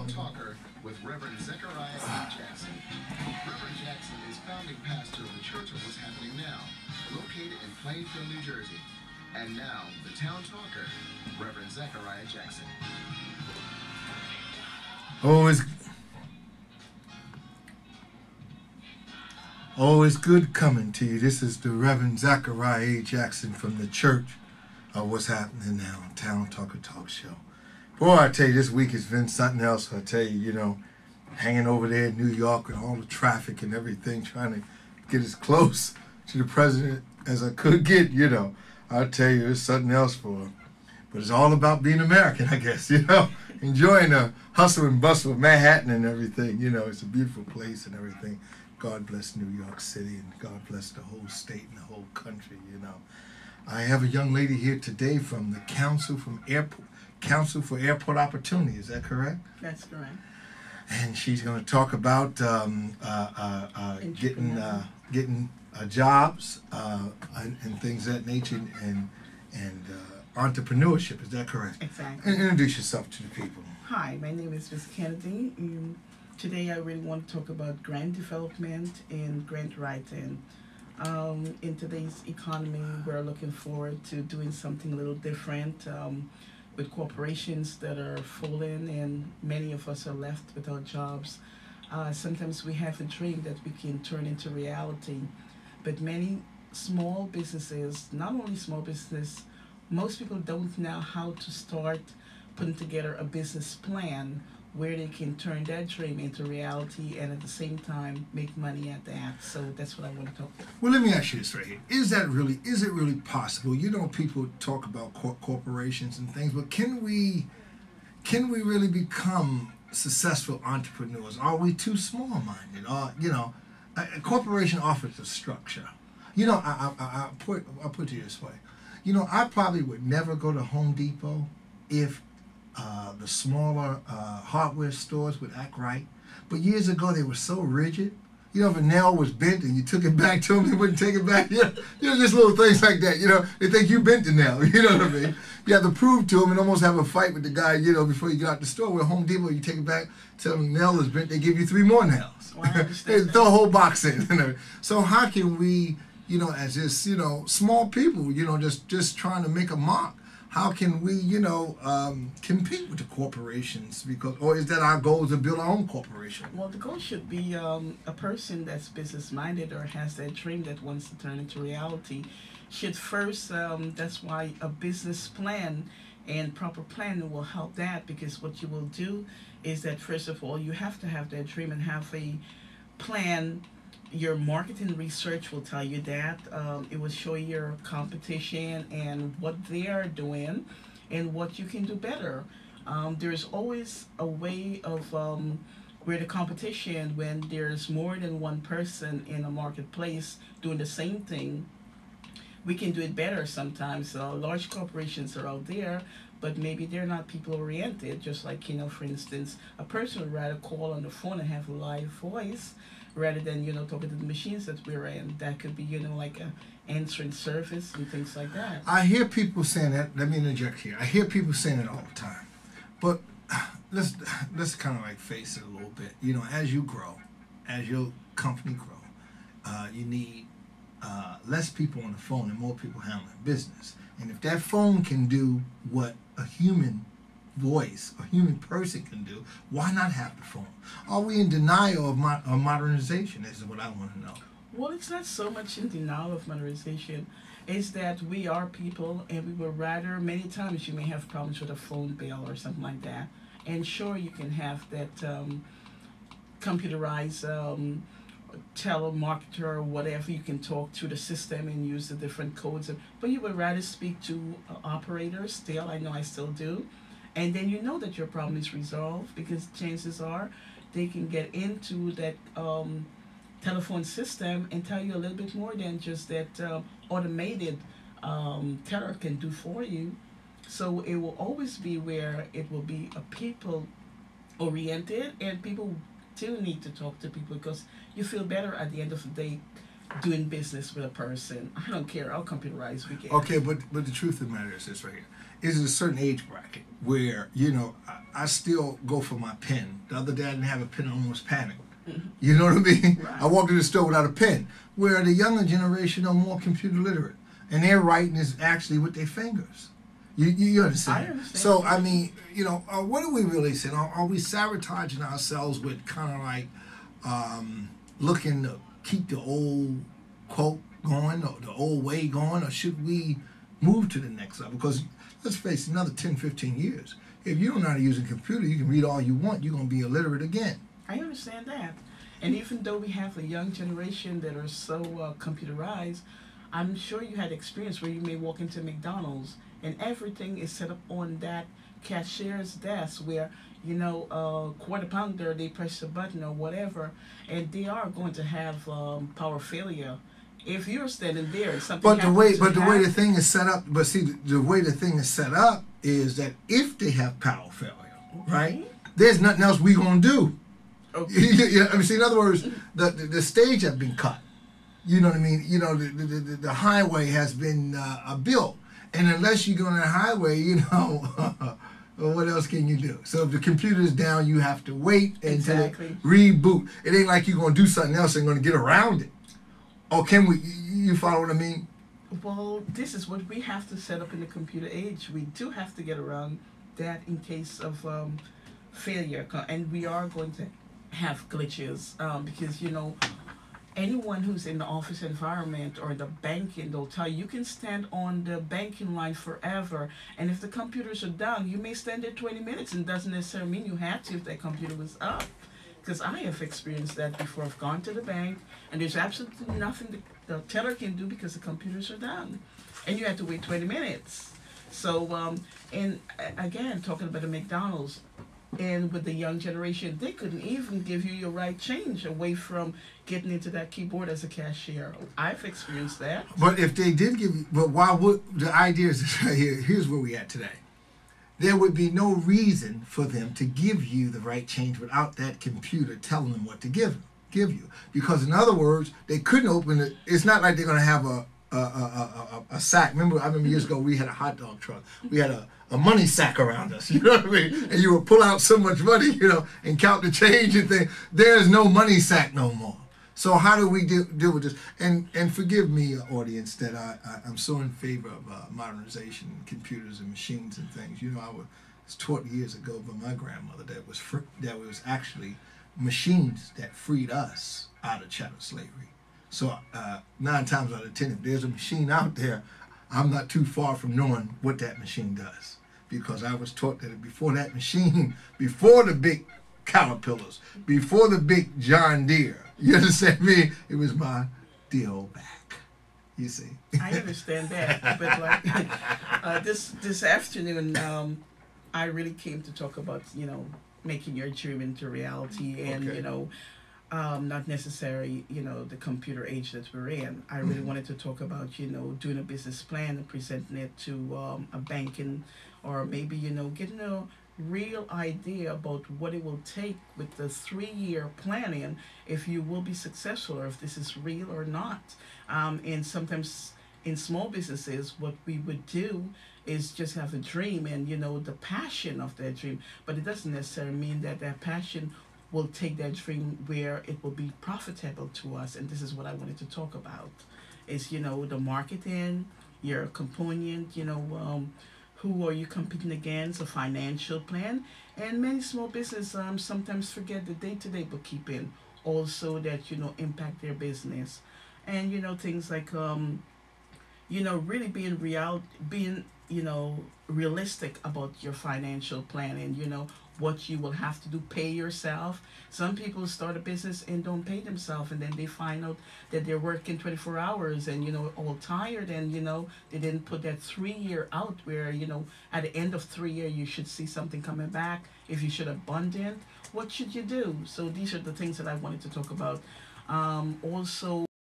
Town Talker with Reverend Zechariah E. Jackson. Reverend Jackson is founding pastor of the Church of What's Happening Now, located in Plainfield, New Jersey. And now, the Town Talker, Reverend Zechariah Jackson. It's good coming to you. This is the Reverend Zechariah A. Jackson from the Church of What's Happening Now, Town Talker Talk Show. Boy, I tell you, this week has been something else. I tell you, hanging over there in New York with all the traffic and everything, trying to get as close to the president as I could get, I tell you, it's something else for him. But it's all about being American, I guess, enjoying the hustle and bustle of Manhattan and everything. It's a beautiful place and everything. God bless New York City, and God bless the whole state and the whole country, I have a young lady here today from the Council for Airport Opportunity. Is that correct? That's correct. And she's going to talk about getting jobs and things of that nature and entrepreneurship. Is that correct? Exactly. And introduce yourself to the people. Hi, my name is Ms. Kennedy. Today I really want to talk about grant development and grant writing. In today's economy, we're looking forward to doing something a little different with corporations that are falling, and many of us are left without jobs. Sometimes we have a dream that we can turn into reality, but many small businesses, not only small business, most people don't know how to start putting together a business plan where they can turn that dream into reality and at the same time make money at that. So that's what I want to talk about. Well, let me ask you this right here. Is it really possible? People talk about corporations and things, but can we really become successful entrepreneurs? Are we too small-minded? A corporation offers a structure. I'll put it this way. I probably would never go to Home Depot if the smaller hardware stores would act right. But years ago, they were so rigid. If a nail was bent and you took it back to them, they wouldn't take it back. Just little things like that. They think you bent the nail. You know what I mean? You have to prove to them and almost have a fight with the guy, before you get out the store. With Home Depot, you take it back, tell them the nail is bent, they give you 3 more nails. Well, I understand they throw a whole box in. So how can we, as just, small people, just trying to make a mark, how can we, compete with the corporations? Or is that our goal to build our own corporation? Well, the goal should be a person that's business-minded or has that dream that wants to turn into reality should first, that's why a business plan and proper planning will help that, because what you will do is that, first of all, you have to have that dream and have a plan. Your marketing research will tell you that. It will show your competition and what they are doing and what you can do better. There's always a way of where the competition, when there's more than one person in a marketplace doing the same thing, we can do it better sometimes. Large corporations are out there, but maybe they're not people-oriented. Just like, for instance, a person would rather call on the phone and have a live voice rather than, talking to the machines that we're in. That could be, like a answering service and things like that. I hear people saying that. Let me interject here. I hear people saying it all the time. But let's kind of like face it a little bit. As you grow, as your company grow, you need less people on the phone and more people handling business. And if that phone can do what a human voice, a human person can do, why not have the phone? Are we in denial of modernization? Is what I want to know. Well, it's not so much in denial of modernization. It's that we are people, and we would rather, many times you may have problems with a phone bill or something like that. And sure, you can have that computerized telemarketer or whatever. You can talk to the system and use the different codes. But you would rather speak to operators still. I know I still do. And then you know that your problem is resolved, because chances are they can get into that telephone system and tell you a little bit more than just that automated teller can do for you. So it will always be where it will be a people-oriented, and people do need to talk to people, because you feel better at the end of the day doing business with a person. I don't care how computerized we get. Okay, but the truth of the matter is this right here. Is a certain age bracket where, you know, I still go for my pen. The other day I didn't have a pen, I almost panicked. You know what I mean? Right. I walked in the store without a pen. Where the younger generation are more computer literate. And their writing is actually with their fingers. You understand? I understand. So, I mean, you know, what are we really saying? Are we sabotaging ourselves with kind of like looking to keep the old quote going or the old way going? Or should we move to the next level? Because let's face it, another 10, 15 years, if you don't know how to use a computer, you can read all you want, you're going to be illiterate again. I understand that. And even though we have a young generation that are so computerized, I'm sure you had experience where you may walk into McDonald's and everything is set up on that cashier's desk where, you know, quarter pounder, they press the button or whatever, and they are going to have power failure. If you're standing there and something But the way happens the thing is set up, but see, the way the thing is set up is that if they have power failure, right, there's nothing else we gonna do. Okay. You know, I mean, see, in other words, the stage has been cut. You know what I mean? You know, the highway has been built, and unless you go on that highway, you know, well, what else can you do? So if the computer's down, you have to wait until it reboot. It ain't like you're gonna do something else and gonna get around it. Or can we? You follow what I mean? Well, this is what we have to set up in the computer age. We do have to get around that in case of failure, and we are going to have glitches because, you know, anyone who's in the office environment or the banking, they'll tell you can stand on the banking line forever, and if the computers are down, you may stand there 20 minutes, and doesn't necessarily mean you had to if that computer was up. Because I have experienced that before. I've gone to the bank, and there's absolutely nothing the teller can do because the computers are down, and you have to wait 20 minutes. So, and again, talking about the McDonald's, and with the young generation, they couldn't even give you your right change away from getting into that keyboard as a cashier. I've experienced that. But if they did give you, but why would, the idea is right here, here's where we at today. There would be no reason for them to give you the right change without that computer telling them what to give you. Because in other words, they couldn't open it. It's not like they're going to have a sack. I remember years ago we had a hot dog truck. We had a money sack around us, you know what I mean? And you would pull out so much money, you know, and count the change and things. There's no money sack no more. So how do we deal with this? And forgive me, audience, that I'm so in favor of modernization, computers and machines and things. You know, I was taught years ago by my grandmother that was actually machines that freed us out of chattel slavery. So 9 times out of 10, if there's a machine out there, I'm not too far from knowing what that machine does, because I was taught that before that machine, before the big Caterpillars, before the big John Deere, you understand me? It was my dear old back. You see? I understand that, but like this afternoon, I really came to talk about, you know, making your dream into reality, and you know, not necessarily, you know, the computer age that we're in. I really wanted to talk about, you know, doing a business plan and presenting it to a banking, or maybe, you know, getting a real idea about what it will take with the 3-year planning, if you will be successful or if this is real or not. And sometimes in small businesses, what we would do is just have a dream and, you know, the passion of that dream, but it doesn't necessarily mean that that passion will take that dream where it will be profitable to us. And this is what I wanted to talk about, is, you know, the marketing, your component, you know, who are you competing against, a financial plan. And many small businesses sometimes forget the day-to-day bookkeeping also that, you know, impact their business. And, you know, things like, you know, really being you know, realistic about your financial plan, and, you know, what you will have to do, pay yourself. Some people start a business and don't pay themselves, and then they find out that they're working 24 hours and, you know, all tired, and, you know, they didn't put that 3-year out where, you know, at the end of 3 years you should see something coming back. If you should abundant, what should you do? So these are the things that I wanted to talk about. Also